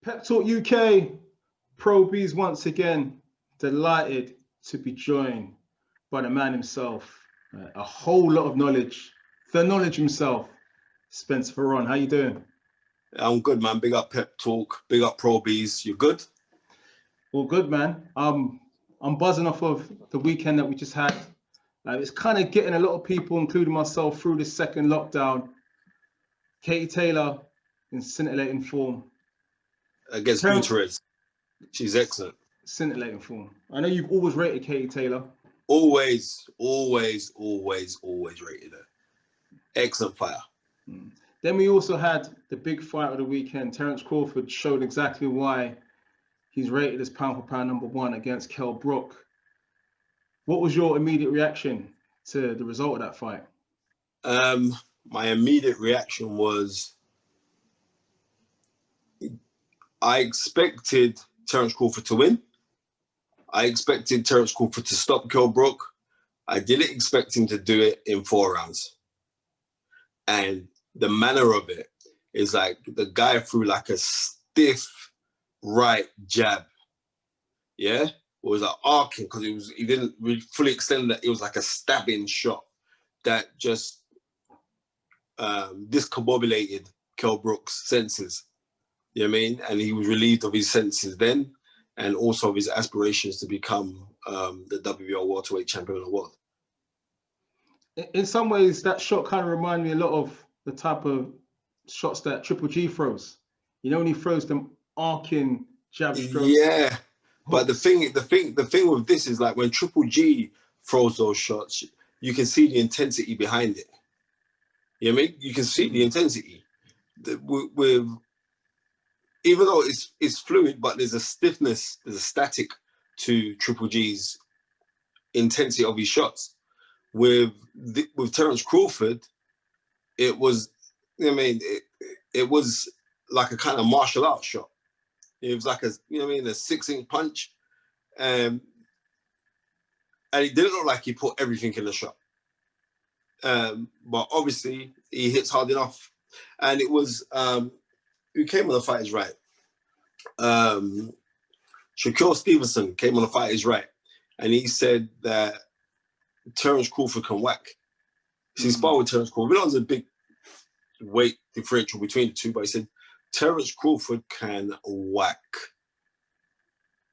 Pep Talk UK, Pro Beez once again, delighted to be joined by the man himself. A whole lot of knowledge, the knowledge himself, Spencer Fearon. How you doing? I'm good, man. Big up Pep Talk, big up Pro Beez. You good? All good, man. I'm buzzing off of the weekend that we just had. It's kind of getting a lot of people, including myself, through this second lockdown. Katie Taylor in scintillating form. Against Wilder'S. She's excellent. Scintillating form. I know you've always rated Katie Taylor. Always rated her. Excellent fighter. Then we also had the big fight of the weekend. Terence Crawford showed exactly why he's rated as pound for pound #1 against Brook. What was your immediate reaction to the result of that fight? My immediate reaction was I expected Terence Crawford to win. I expected Terence Crawford to stop Brook. I didn't expect him to do it in 4 rounds. And the manner of it is like the guy threw like a stiff right jab. Yeah? It was like arcing because he didn't really fully extend that. It was like a stabbing shot that just discombobulated Brook's senses. You know what I mean? And he was relieved of his senses then, and also of his aspirations to become the WBO welterweight champion of the world. In some ways, that shot kind of reminded me a lot of the type of shots that Triple G throws. You know, when he throws them arcing jab strokes. Yeah, but the thing with this is like when Triple G throws those shots, you can see the intensity behind it. You know what I mean? You can see the intensity. With even though it's fluid, but there's a stiffness, there's a static to Triple G's intensity of his shots. With Terence Crawford, it was, you know what I mean, it was like a kind of martial arts shot. It was like a 6-inch punch, and it didn't look like he put everything in the shot. But obviously he hits hard enough, and it was who came on the Fight Is Right. Shakur Stevenson came on the Fight Is Right, and he said that Terence Crawford can whack. So he sparred with Terence Crawford. There was a big weight differential between the two, but he said Terence Crawford can whack.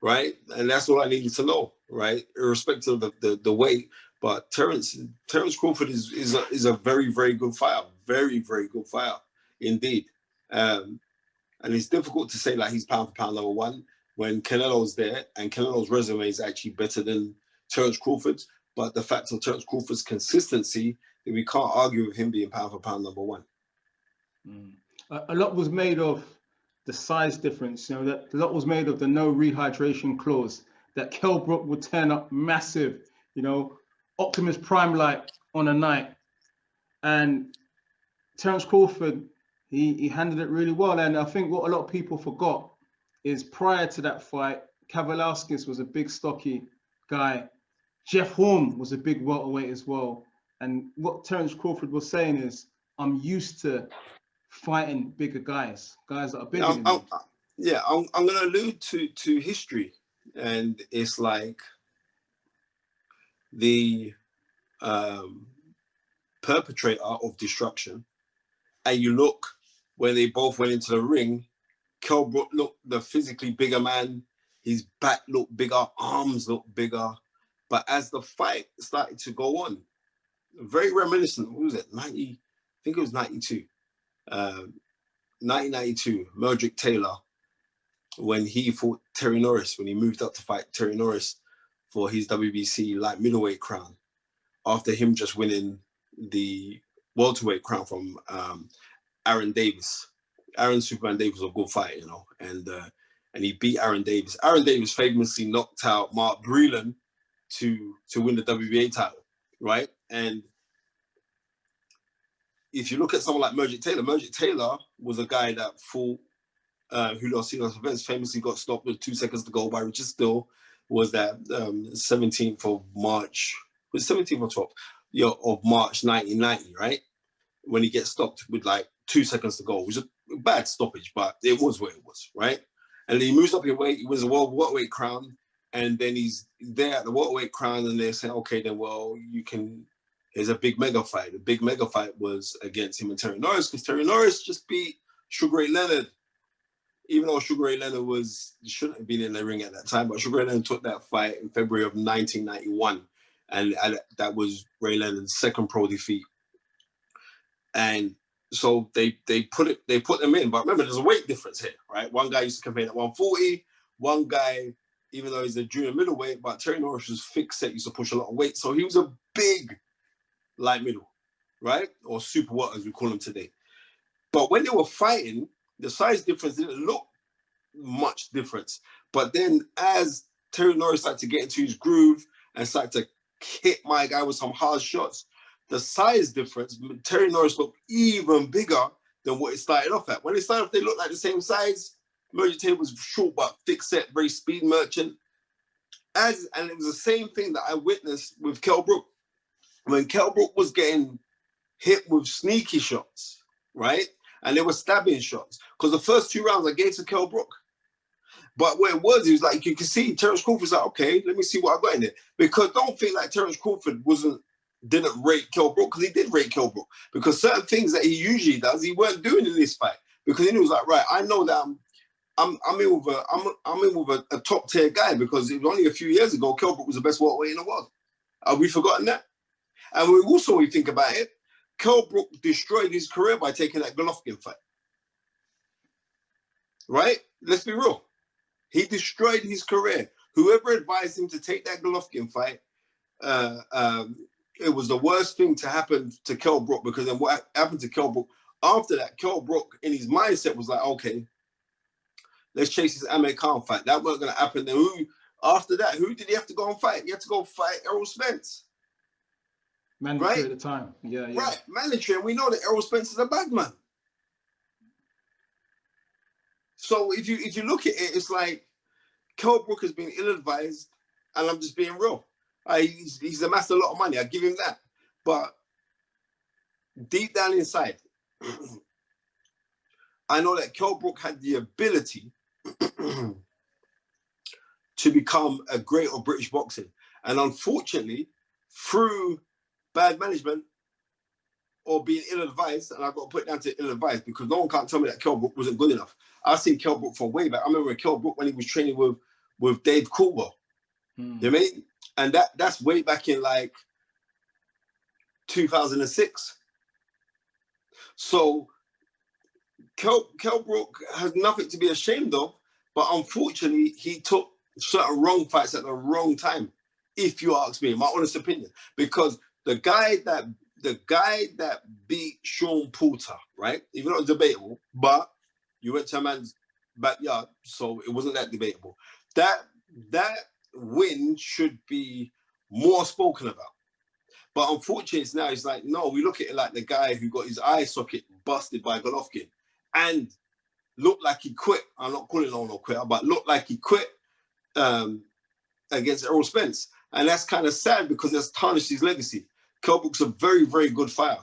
Right? And that's all I needed to know, right? Irrespective of the weight. But Terence Crawford is a very, very good fighter. Very, very good fighter indeed. And it's difficult to say like he's pound for pound #1 when Canelo's there, and Canelo's resume is actually better than Terence Crawford's. But the fact of Terence Crawford's consistency, we can't argue with him being pound for pound #1. A lot was made of the size difference. You know, that a lot was made of the no rehydration clause. That Brook would turn up massive. You know, Optimus Prime like on a night, and Terence Crawford, he handled it really well. And I think what a lot of people forgot is prior to that fight, Kavaliauskas was a big stocky guy. Jeff Horn was a big welterweight as well. And what Terence Crawford was saying is, I'm used to fighting bigger guys that are bigger than me. I'm going to allude to history. And it's like the perpetrator of destruction. And you look, when they both went into the ring, Brook looked the physically bigger man. His back looked bigger, arms looked bigger. But as the fight started to go on, very reminiscent, what was it, 90, I think it was 92. 1992, Meldrick Taylor, when he fought Terry Norris, when he moved up to fight Terry Norris for his WBC light middleweight crown, after him just winning the welterweight crown from Aaron Davis. Aaron Superman Davis was a good fighter, you know, and he beat Aaron Davis. Aaron Davis famously knocked out Mark Breland to win the WBA title, right? And if you look at someone like Meldrick Taylor was a guy that fought, who lost events, famously got stopped with 2 seconds to go by Richard Still, was that 17th of March, was 17th or 12th of March 1990, right? When he gets stopped with like 2 seconds to go. It was a bad stoppage, but it was what it was, right? And then he moves up in weight. He wins the world welterweight crown. And then he's there at the welterweight crown, and they're saying, okay, then, well, you can, here's a big mega fight. The big mega fight was against him and Terry Norris, because Terry Norris just beat Sugar Ray Leonard. Even though Sugar Ray Leonard shouldn't have been in the ring at that time, but Sugar Ray Leonard took that fight in February of 1991. And that was Ray Leonard's second pro defeat. And so they put them in. But remember, there's a weight difference here, right? One guy used to compete at 140. One guy, even though he's a junior middleweight, but Terry Norris was fixed set, used to push a lot of weight. So he was a big light middle, right? Or super what, as we call him today. But when they were fighting, the size difference didn't look much difference. But then as Terry Norris started to get into his groove and started to hit my guy with some hard shots, the size difference, Terry Norris looked even bigger than what it started off at. When it started off, they looked like the same size. Taylor was short but thick set, very speed merchant. And it was the same thing that I witnessed with Kell Brook. When Kell Brook was getting hit with sneaky shots, right? And they were stabbing shots. Because the first 2 rounds I gave to Kell Brook. But what it was like, you can see Terence Crawford's like, okay, let me see what I got in there. Because don't think like Terence Crawford didn't rate Kell Brook, because he did rate Kell Brook. Because certain things that he usually does, he weren't doing in this fight. Because he was like, right, I know that I'm in with a top tier guy, because it was only a few years ago Kell Brook was the best welterweight in the world. Have we forgotten that? And when we think about it, Kell Brook destroyed his career by taking that Golovkin fight. Right? Let's be real. He destroyed his career. Whoever advised him to take that Golovkin fight, it was the worst thing to happen to Kell Brook, because then what happened to Kell Brook after that, Kell Brook in his mindset was like, okay, let's chase this Amir Khan fight. That wasn't going to happen. Then after that, who did he have to go and fight? He had to go fight Errol Spence. Mandatory right? at the time. Yeah. Right, mandatory. And we know that Errol Spence is a bad man. So if you look at it, it's like Kell Brook has been ill-advised, and I'm just being real. He's amassed a lot of money. I give him that. But deep down inside, I know that Kell Brook had the ability to become a great of British boxing. And unfortunately, through bad management or being ill-advised, and I've got to put it down to ill-advised, because no one can't tell me that Kell Brook wasn't good enough. I've seen Kell Brook from way back. I remember Kell Brook when he was training with Dave Coolwell. You know what I mean? And that's way back in like 2006. So Kell Brook has nothing to be ashamed of, but unfortunately, he took certain wrong fights at the wrong time, if you ask me, my honest opinion. Because the guy that beat Sean Porter, right? Even though it's debatable, but you went to a man's backyard, so it wasn't that debatable. That win should be more spoken about. But unfortunately, now it's like, no, we look at it like the guy who got his eye socket busted by Golovkin and looked like he quit. I'm not calling him no quitter, but looked like he quit against Errol Spence. And that's kind of sad, because that's tarnished his legacy. Kell Brook's a very, very good fighter.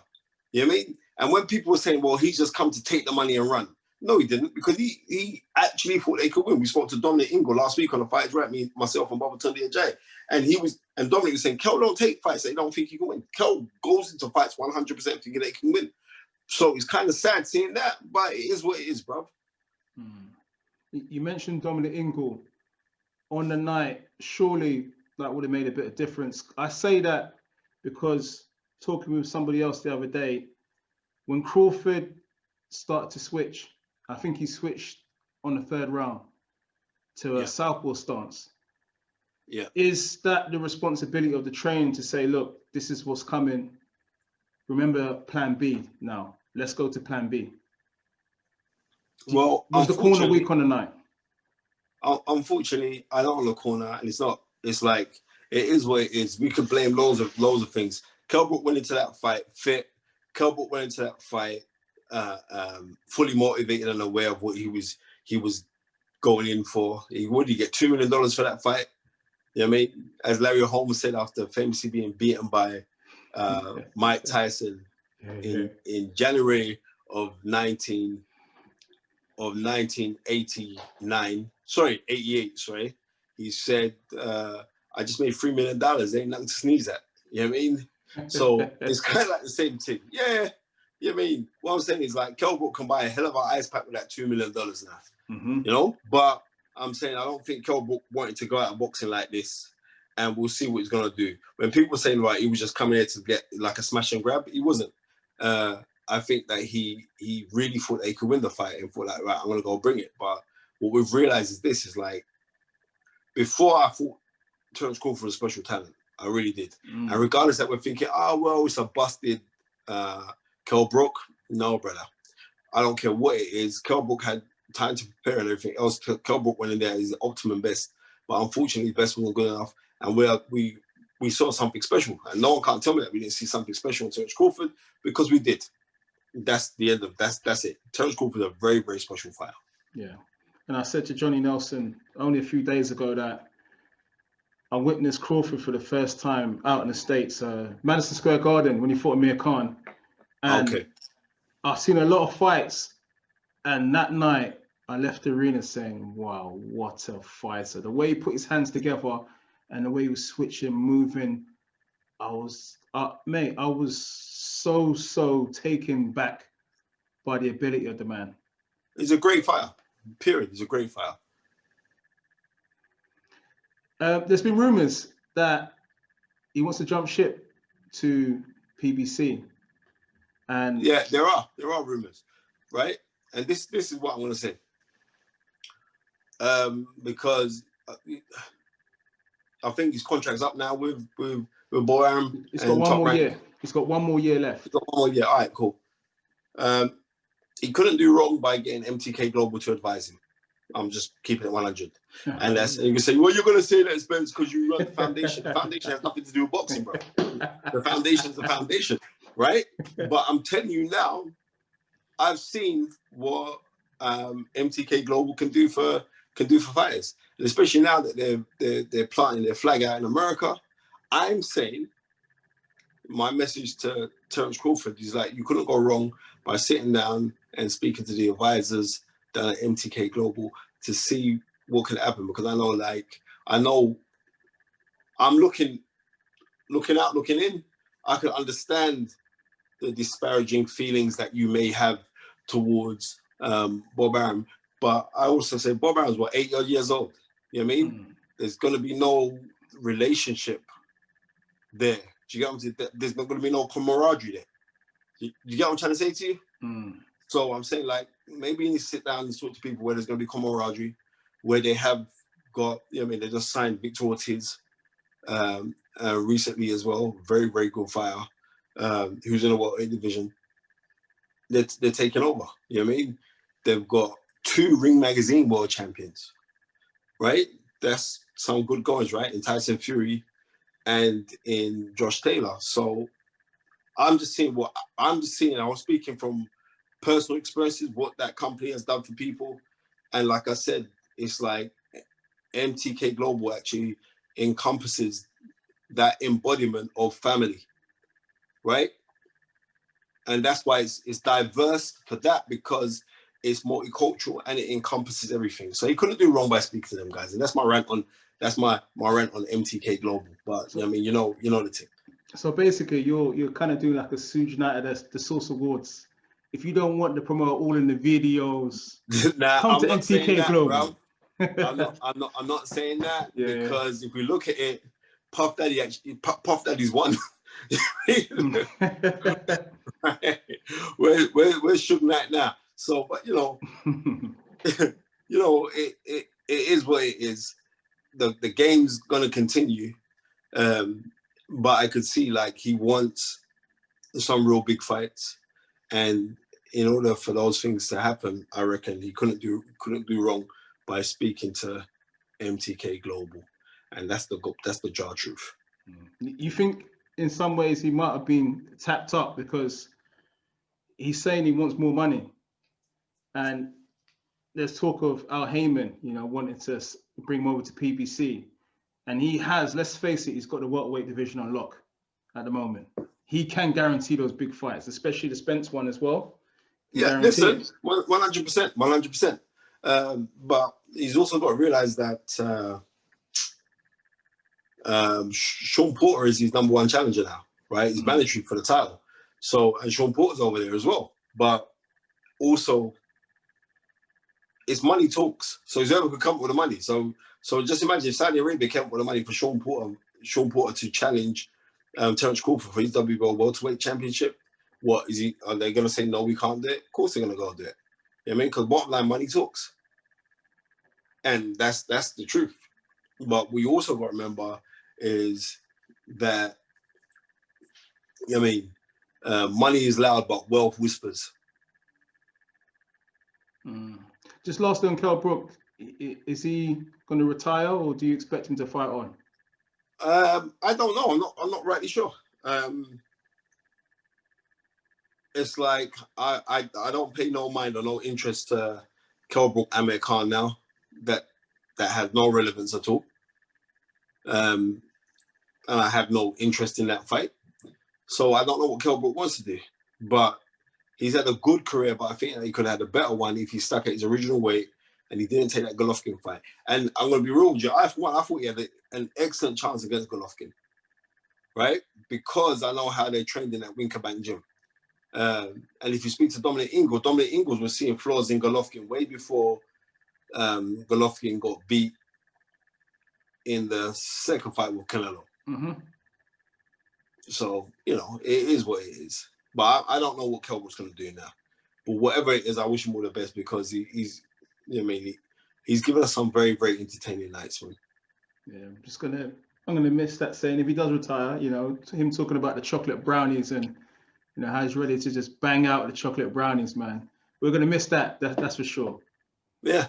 You know what I mean? And when people were saying, well, he's just come to take the money and run. No, he didn't, because he actually thought they could win. We spoke to Dominic Ingle last week on the Fight Is Right, myself and Baba Tunde Ajayi. And Dominic was saying, Kell don't take fights that he don't think he can win. Kell goes into fights 100% thinking they can win. So it's kind of sad seeing that, but it is what it is, bro. You mentioned Dominic Ingle on the night. Surely that would have made a bit of difference. I say that because talking with somebody else the other day, when Crawford started to switch, I think he switched on the 3rd round to a southpaw stance. Yeah. Is that the responsibility of the trainer to say, look, this is what's coming. Remember plan B now. Let's go to plan B. Well, was the corner weak on the night? Unfortunately, I don't want a corner, and it's like, it is what it is. We could blame loads of things. Kell Brook went into that fight fit. Kell Brook went into that fight fully motivated and aware of what he was going in for. He would get $2 million for that fight. You know what I mean? As Larry Holmes said after famously being beaten by Mike Tyson in January of 19 of 1989, sorry, 88, sorry, he said, I just made $3 million. Ain't nothing to sneeze at. You know what I mean? So it's kind of like the same thing. Yeah. You know what I mean? What I'm saying is like, Kell Brook can buy a hell of an ice pack with that $2 million now. You know? But I'm saying I don't think Kell Brook wanted to go out of boxing like this, and we'll see what he's going to do. When people saying, right, he was just coming here to get like a smash and grab, he wasn't. I think that he really thought that he could win the fight and thought like, right, I'm going to go bring it. But what we've realized is this is like, before I thought Terence Crawford was a special talent. I really did. And regardless that we're thinking, oh, well, it's a busted Kell Brook. No, brother. I don't care what it is. Kell Brook had time to prepare and everything else. Kell Brook went in there, he's the optimum best. But unfortunately, best wasn't good enough. And we saw something special. And no one can't tell me that we didn't see something special in Terence Crawford, because we did. That's the end of that's it. Terence Crawford is a very, very special fighter. Yeah. And I said to Johnny Nelson only a few days ago that I witnessed Crawford for the first time out in the States, Madison Square Garden, when he fought Amir Khan. And I've seen a lot of fights. And that night, I left the arena saying, wow, what a fighter. The way he put his hands together and the way he was switching, moving, I was so taken back by the ability of the man. He's a great fighter, period. He's a great fighter. There's been rumors that he wants to jump ship to PBC. And yeah, there are rumors, right? And this is what I'm going to say. Because I think his contract's up now with Boyam. He's got one more year. He's got one more year left. He's got one more year. All right, cool. He couldn't do wrong by getting MTK Global to advise him. I'm just keeping it 100. And you can say, well, you're going to say that, Spence, because you run the foundation. The foundation has nothing to do with boxing, bro. The foundation's the foundation, right? But I'm telling you now, I've seen what MTK Global can do for fighters, and especially now that they're planting their flag out in America. I'm saying my message to Terence Crawford is like, you couldn't go wrong by sitting down and speaking to the advisors down at MTK Global to see what can happen, because I know I'm looking out, looking in. I can understand the disparaging feelings that you may have towards Bob Arum, but I also say Bob Arum's 8 years old. You know what I mean? There's going to be no relationship there. Do you get what I'm saying? There's not going to be no camaraderie there. You get what I'm trying to say to you? So I'm saying, like, maybe you need to sit down and talk to people where there's going to be camaraderie, where they have got, you know what I mean, they just signed Victor Ortiz recently as well. Very, very good fighter, who's in the welterweight division. They're taking over. You know what I mean? They've got 2 Ring Magazine world champions, right? That's some good goings, right? In Tyson Fury and in Josh Taylor. So I'm just seeing I was speaking from personal experiences, what that company has done for people. And like I said, it's like MTK Global actually encompasses that embodiment of family, right? And that's why it's diverse for that, because it's multicultural and it encompasses everything. So you couldn't do wrong by speaking to them guys. And that's my rant on MTK Global. But so, I mean, you know the thing. So basically, you're kind of doing like a Suge United, the Source Awards. If you don't want to promote all in the videos, nah, come to MTK Global. I'm not saying that, because if we look at it, Puff Daddy's won. Right? Where's Suge Knight now? So, but it is what it is. The game's gonna continue, but I could see like he wants some real big fights, and in order for those things to happen, I reckon he couldn't do wrong by speaking to MTK Global, and that's the jar truth. You think in some ways he might have been tapped up, because he's saying he wants more money, and there's talk of Al Heyman, wanting to bring him over to PBC, and he has, let's face it, he's got the welterweight division on lock at the moment. He can guarantee those big fights, especially the Spence one as well. Yeah, listen, 100%, 100%. But he's also got to realize that Sean Porter is his #1 challenger now, right? He's mandatory for the title. So, and Sean Porter's over there as well. But also, it's money talks. So whoever could come up with the money. So just imagine if Saudi Arabia came up with the money for Sean Porter to challenge Terence Crawford for his WBO welterweight championship. What is he? Are they going to say no? We can't do it. Of course they're going to go do it. You know what I mean? Because bottom line, money talks, and that's the truth. But we also got to remember is that I mean, money is loud, but wealth whispers. Just last on Kell Brook, is he going to retire, or do you expect him to fight on? I don't know. I'm not rightly sure. It's like I don't pay no mind or no interest to Kell Brook Amir Khan now. That has no relevance at all. And I have no interest in that fight. So I don't know what Kell Brook wants to do. But he's had a good career, but I think that he could have had a better one if he stuck at his original weight and he didn't take that Golovkin fight. And I'm going to be real with you. I thought he had an excellent chance against Golovkin, right? Because I know how they trained in that Winkerbank gym. And if you speak to Dominic Ingles was seeing flaws in Golovkin way before Golovkin got beat in the second fight with Canelo. So, you know, it is what it is. But I don't know what Kell Brook's going to do now. But whatever it is, I wish him all the best because he's, you know, he's given us some very, very entertaining nights, man. Yeah, I'm gonna miss that saying if he does retire. You know, him talking about the chocolate brownies and you know how he's ready to just bang out the chocolate brownies, man. We're gonna miss that. That's for sure. Yeah.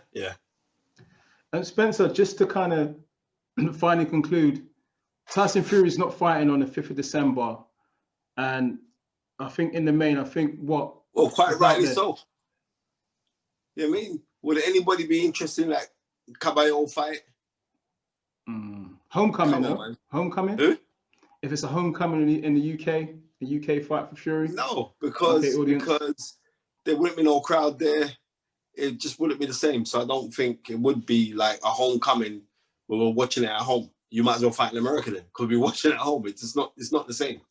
And Spencer, just to kind of finally conclude, Tyson Fury is not fighting on the 5th of December, and I think in the main, well, quite rightly so. You know what I mean? Would anybody be interested in like Caballero fight? Homecoming, though. Homecoming? Who? If it's a homecoming in the UK, the UK fight for Fury? No, because there wouldn't be no crowd there. It just wouldn't be the same. So I don't think it would be like a homecoming where we're watching it at home. You might as well fight in America then, because we're watching it at home. It's not the same.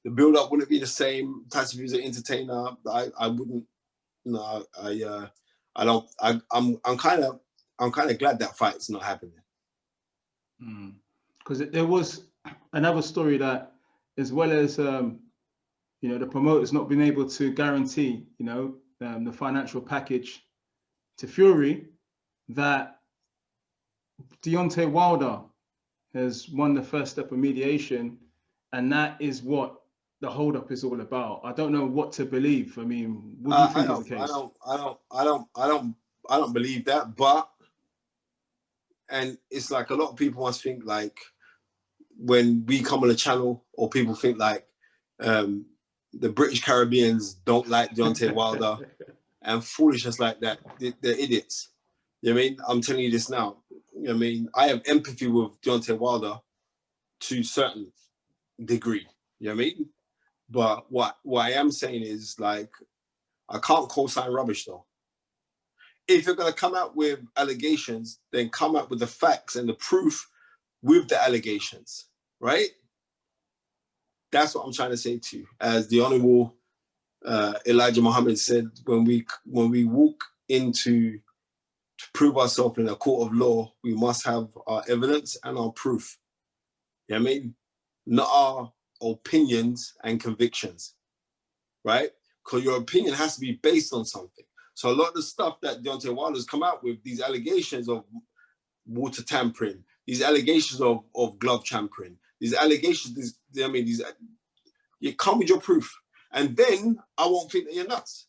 The build-up wouldn't be the same. Tyson Fury's an entertainer. I wouldn't. No, I don't. I'm kind of glad that fight's not happening. Because there was another story that, as well as you know, the promoters not being able to guarantee, you know, the financial package to Fury, that Deontay Wilder has won the first step of mediation, and that is what the holdup is all about. I don't know what to believe. I mean, what do you think is the case? I don't believe that, but and it's like a lot of people must think like when we come on the channel, or people think like the British Caribbeans don't like Deontay Wilder and foolishness like that. They're idiots. You know what I mean? I'm telling you this now. You know what I mean? I have empathy with Deontay Wilder to a certain degree. You know what I mean? But what I am saying is like, I can't co-sign rubbish though. If you're going to come out with allegations, then come out with the facts and the proof with the allegations, right? That's what I'm trying to say to you. As the Honorable Elijah Muhammad said, when we walk into to prove ourselves in a court of law, we must have our evidence and our proof. You know what I mean? Not our opinions and convictions, right? Because your opinion has to be based on something. So a lot of the stuff that Deontay Wilder's come out with, these allegations of water tampering, these allegations of glove tampering, these allegations, you come with your proof. And then I won't think that you're nuts.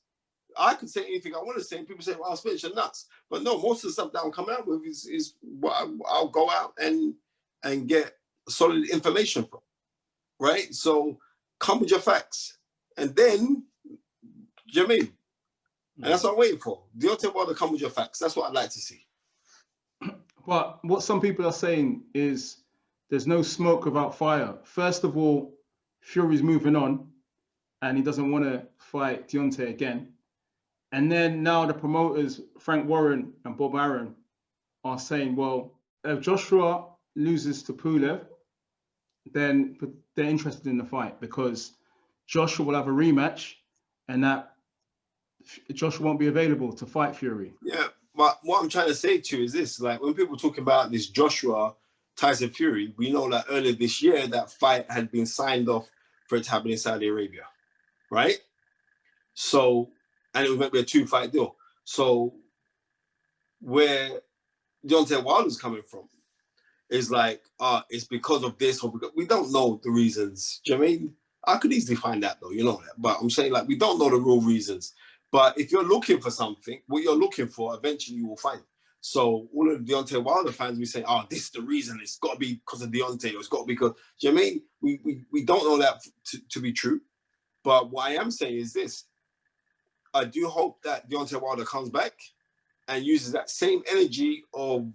I could say anything I want to say, and people say, well, Spence, you're nuts. But no, most of the stuff that I'm coming out with is what I'll go out and get solid information from, right? So come with your facts. And then, do you know what I mean? And that's what I'm waiting for. Deontay Wilder, come with your facts. That's what I'd like to see. But what some people are saying is there's no smoke without fire. First of all, Fury's moving on and he doesn't want to fight Deontay again. And then now the promoters, Frank Warren and Bob Arum, are saying, well, if Joshua loses to Pulev, then they're interested in the fight because Joshua will have a rematch and that Joshua won't be available to fight Fury. Yeah, but what I'm trying to say to you is this, like when people talk about this Joshua Tyson Fury, we know that earlier this year that fight had been signed off for it to happen in Saudi Arabia, right? So, and it was meant to be a 2-fight deal. So where Deontay Wilder's coming from is like, it's because of this, or because we don't know the reasons. Do you know what I mean? I could easily find that though, you know that. But I'm saying like we don't know the real reasons. But if you're looking for something, what you're looking for, eventually you will find. So all of the Deontay Wilder fans, we say, oh, this is the reason. It's got to be because of Deontay. Or it's got to be because, do you know what I mean? We don't know that to be true. But what I am saying is this. I do hope that Deontay Wilder comes back and uses that same energy of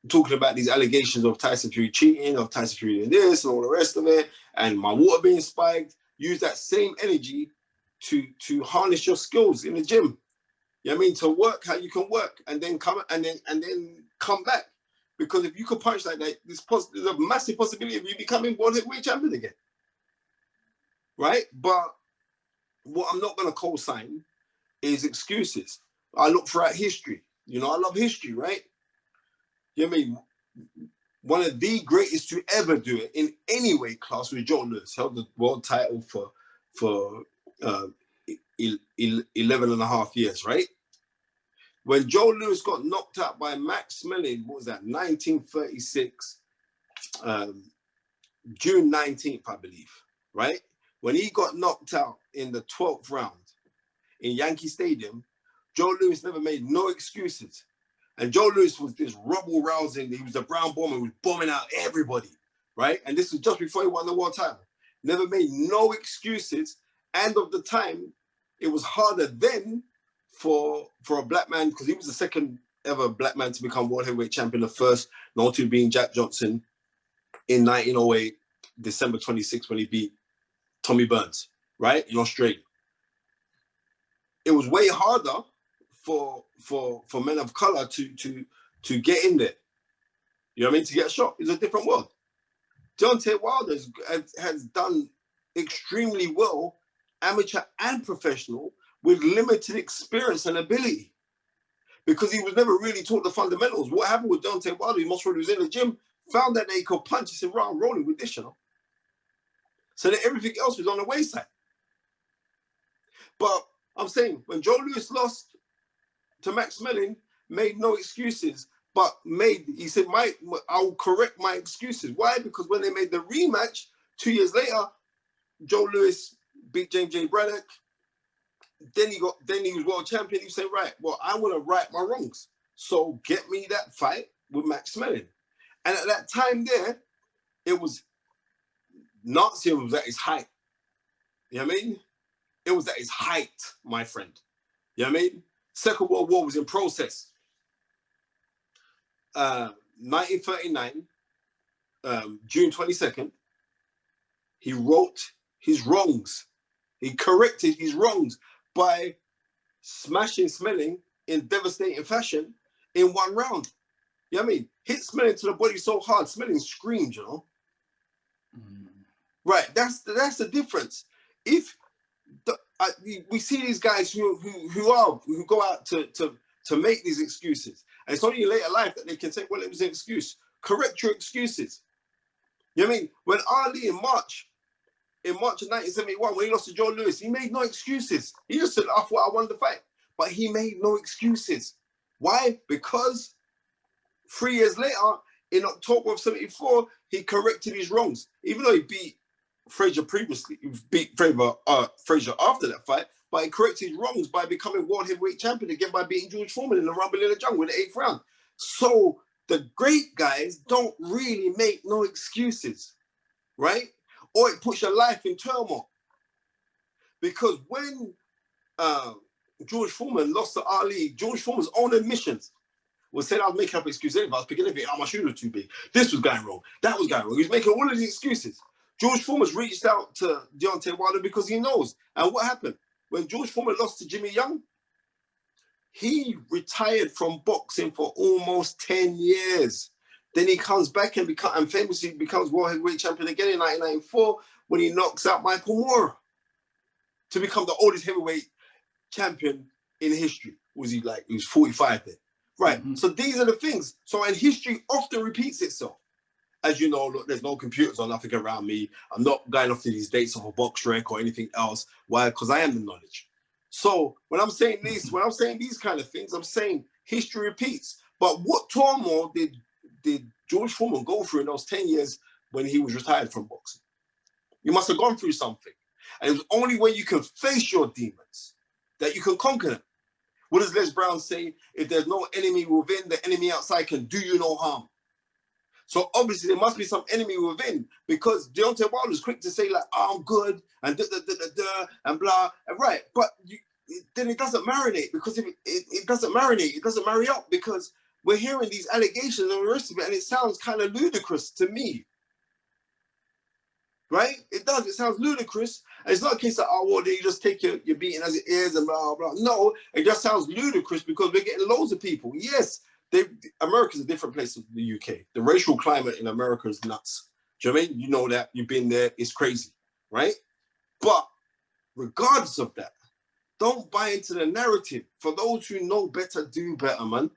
talking about these allegations of Tyson Fury cheating, of Tyson Fury doing this and all the rest of it, and my water being spiked. Use that same energy to harness your skills in the gym. You know what I mean? To work how you can work and then come back. Because if you could punch like that, there's a massive possibility of you becoming world heavyweight champion again. Right? But what I'm not going to co-sign is excuses. I look throughout history. You know, I love history, right? You know what I mean? One of the greatest to ever do it in any weight class was Joe Louis. Held the world title for 11 and a half years, right? When Joe Louis got knocked out by Max Schmeling, what was that, 1936, June 19th, I believe, right? When he got knocked out in the 12th round in Yankee Stadium, Joe Louis never made no excuses. And Joe Louis was this rebel-rousing, he was the brown bomber who was bombing out everybody, right? And this was just before he won the world title. Never made no excuses. And of the time, it was harder then for a black man, because he was the second ever black man to become world heavyweight champion, the first, not to being Jack Johnson in 1908, December 26, when he beat Tommy Burns, right, in Australia. It was way harder for men of color to get in there. You know what I mean? To get a shot. It's a different world. Deontay Wilder has done extremely well, amateur and professional, with limited experience and ability, because he was never really taught the fundamentals. What happened with Deontay Wilder? He most probably was in the gym, found that he could punch. He said, "Right, I'm rolling with this, you know." So that everything else was on the wayside. But I'm saying when Joe Louis lost to Max Schmeling, made no excuses, but he said, I'll correct my excuses. Why? Because when they made the rematch 2 years later, Joe Louis beat James J. Braddock. Then he was world champion. He said, right, well, I want to right my wrongs. So get me that fight with Max Schmeling. And at that time there, it was Nazism was at its height. You know what I mean? It was at its height, my friend. You know what I mean? Second World War was in process. 1939, June 22nd, he wrote his wrongs. He corrected his wrongs by smashing Schmeling in devastating fashion in one round. You know what I mean? Hit Schmeling to the body so hard, Schmeling screamed, you know? Right, that's the difference. If we see these guys who go out to make these excuses, and it's only in later life that they can say, well, it was an excuse. Correct your excuses. You know what I mean? When Ali in March of 1971, when he lost to Joe Louis, he made no excuses. He just said, I thought I won the fight. But he made no excuses. Why? Because 3 years later, in October of 74, he corrected his wrongs. Even though he beat Frazier previously, he beat Frazier after that fight, but he corrected his wrongs by becoming world heavyweight champion again by beating George Foreman in the Rumble in the Jungle in the 8th round. So the great guys don't really make no excuses, right? Or it puts your life in turmoil. Because when George Foreman lost to Ali, George Foreman's own admissions was saying, I was making up excuses. I was picking everything. Oh, my shoes were too big. This was going wrong. That was going wrong. He was making all of these excuses. George Foreman's reached out to Deontay Wilder because he knows. And what happened? When George Foreman lost to Jimmy Young, he retired from boxing for almost 10 years. Then he comes back and famously becomes world heavyweight champion again in 1994 when he knocks out Michael Moore to become the oldest heavyweight champion in history. He was 45 then. Right. So these are the things. So, and history often repeats itself. As you know, look, there's no computers or nothing around me. I'm not going off to these dates of a box rec or anything else. Why? Because I am the knowledge. So when I'm saying these kind of things, I'm saying history repeats. But what turmoil did George Foreman go through in those 10 years when he was retired from boxing? You must have gone through something. And it was only when you can face your demons that you can conquer them. What does Les Brown say? If there's no enemy within, the enemy outside can do you no harm. So obviously there must be some enemy within, because Deontay Wilder is quick to say like, oh, I'm good and and blah, and right. But then it doesn't marinate, because if it doesn't marinate, it doesn't marry up, because we're hearing these allegations and the rest of it, and it sounds kind of ludicrous to me. Right? It does. It sounds ludicrous. And it's not a case of, oh, well, you just take your beating as it is and blah, blah. No, it just sounds ludicrous because we're getting loads of people. Yes, America's a different place than the UK. The racial climate in America is nuts. Do you know what I mean? You know that. You've been there. It's crazy. Right? But regardless of that, don't buy into the narrative. For those who know better, do better, man.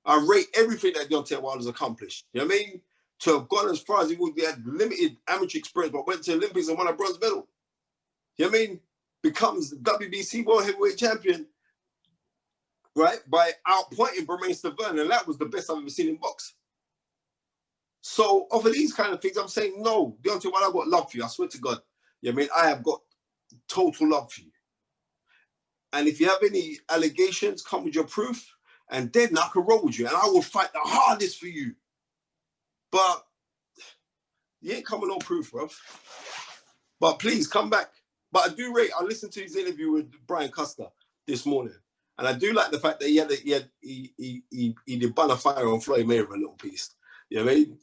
I rate everything that Deontay Wilder's accomplished. You know what I mean? To have gone as far as he would, he had limited amateur experience, but went to the Olympics and won a bronze medal. You know what I mean? Becomes WBC world heavyweight champion, right? By outpointing Bermain Stavern, and that was the best I've ever seen in box. So, over these kind of things, I'm saying, no, Deontay Wilder, I've got love for you. I swear to God. You know what I mean? I have got total love for you. And if you have any allegations, come with your proof, and then I can roll with you, and I will fight the hardest for you. But you ain't coming on proof, bro. But please come back. But I do rate. I listened to his interview with Brian Custer this morning, and I do like the fact that he did bun a fire on Floyd Mayweather a little piece. You know what I mean?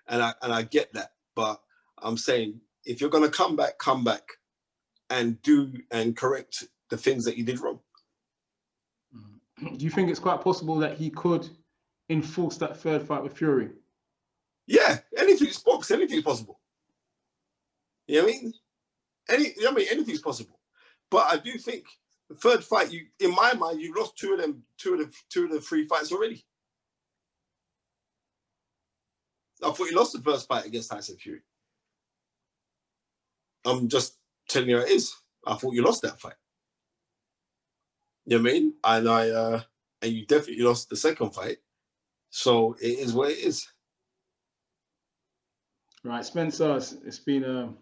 and I get that. But I'm saying, if you're gonna come back and do and correct the things that you did wrong. Do you think it's quite possible that he could enforce that third fight with Fury? Yeah, anything's boxing, anything's possible. You know what I mean? Anything's possible. But I do think the third fight, in my mind, you've lost two of the three fights already. I thought you lost the first fight against Tyson Fury. I'm just telling you how it is. I thought you lost that fight. You know what I mean? And you definitely lost the second fight. So it is what it is. Right, Spencer, it's been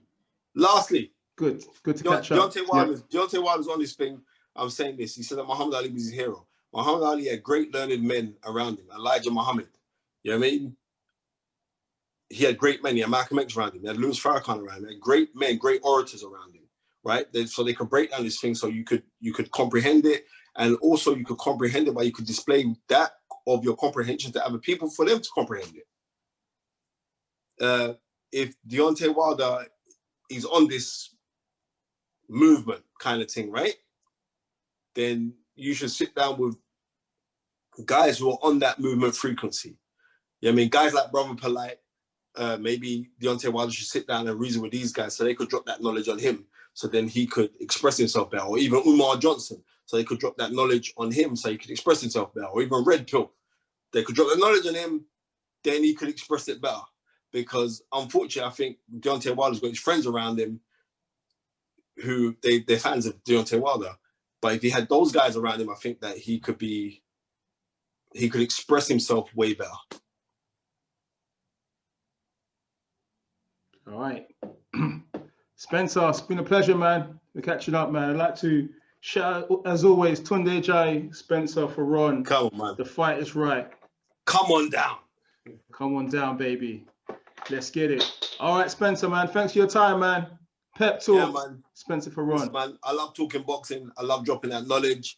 Lastly, good to catch up. Deontay Wilder's on this thing. I'm saying this. He said that Muhammad Ali was his hero. Muhammad Ali had great learned men around him. Elijah Muhammad. You know what I mean? He had great men. He had Malcolm X around him. He had Louis Farrakhan around him. He had great men, great orators around him. Right? So they could break down this thing so you could comprehend it. And also you could comprehend it, but you could display that of your comprehension to other people for them to comprehend it. If Deontay Wilder is on this movement kind of thing, right? Then you should sit down with guys who are on that movement frequency. You know what I mean? Guys like Brother Polite, maybe Deontay Wilder should sit down and reason with these guys so they could drop that knowledge on him, so then he could express himself better. Or even Umar Johnson, so they could drop that knowledge on him so he could express himself better. Or even Red Pill, they could drop the knowledge on him, then he could express it better. Because unfortunately, I think Deontay Wilder's got his friends around him who they're fans of Deontay Wilder. But if he had those guys around him, I think that he could express himself way better. All right. Spencer, it's been a pleasure, man. We're catching up, man. I'd like to shout out, as always, Tunde Jai, Spencer, Fearon. Come on, man. The fight is right. Come on down. Come on down, baby. Let's get it. All right, Spencer, man. Thanks for your time, man. Pep talk. Yeah, man. Spencer Fearon. Man, I love talking boxing. I love dropping that knowledge.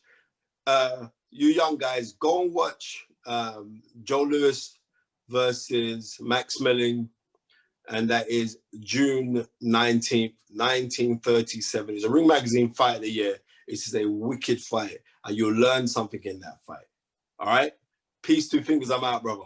You young guys, go and watch Joe Louis versus Max Melling. and that is June 19th, 1937. It's a Ring Magazine Fight of the Year. This is a wicked fight, and you'll learn something in that fight. All right? Peace, two fingers. I'm out, brother.